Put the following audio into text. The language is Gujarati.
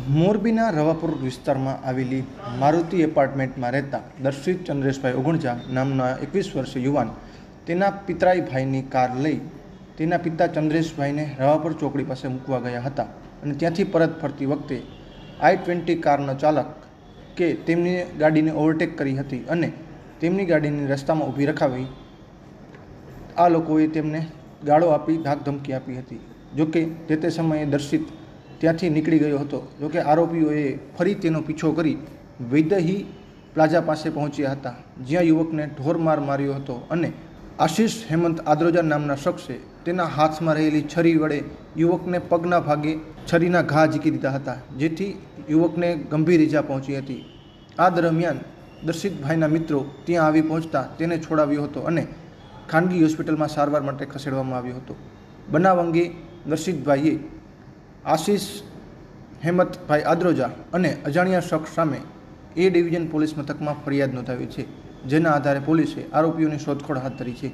મોરબીના રવાપુર વિસ્તારમાં આવેલી મારુતિ એપાર્ટમેન્ટમાં રહેતા દર્શિત ચંદ્રેશભાઈ ઓગણજા નામના 21 વર્ષીય યુવાન તેના પિતરાઈ ભાઈની કાર લઈ તેના પિતા ચંદ્રેશભાઈને રવાપુર ચોકડી પાસે મૂકવા ગયા હતા અને ત્યાંથી પરત ફરતી વખતે i20 કારનો ચાલક કે તેમની ગાડીને ઓવરટેક કરી હતી અને તેમની ગાડીને રસ્તામાં ઊભી રખાવી આ લોકોએ તેમને ગાળો આપી ધાકધમકી આપી હતી. જોકે તે સમયે દર્શિત ત્યાંથી નીકળી ગયો હતો. જોકે આરોપીઓએ ફરી તેનો પીછો કરી વૈદહી પ્લાઝા પાસે પહોંચ્યા હતા, જ્યાં યુવકને ઢોરમાર માર્યો હતો અને આશિષ હેમંત આદ્રોજા નામના શખ્સે તેના હાથમાં રહેલી છરી વડે યુવકને પગના ભાગે છરીના ઘા ઝીકી દીધા હતા, જેથી યુવકને ગંભીર ઈજા પહોંચી હતી. આ દરમિયાન દર્શિતભાઈના મિત્રો ત્યાં આવી પહોંચતા તેને છોડાવ્યો હતો અને ખાનગી હોસ્પિટલમાં સારવાર માટે ખસેડવામાં આવ્યો હતો. બનાવ અંગે દર્શિતભાઈએ આશિષ હેમંતભાઈ આદ્રોજા અને અજાણ્યા શખ્સ સામે એ ડિવિઝન પોલીસ મથકમાં ફરિયાદ નોંધાવી છે, જેના આધારે પોલીસે આરોપીઓની શોધખોળ હાથ ધરી છે.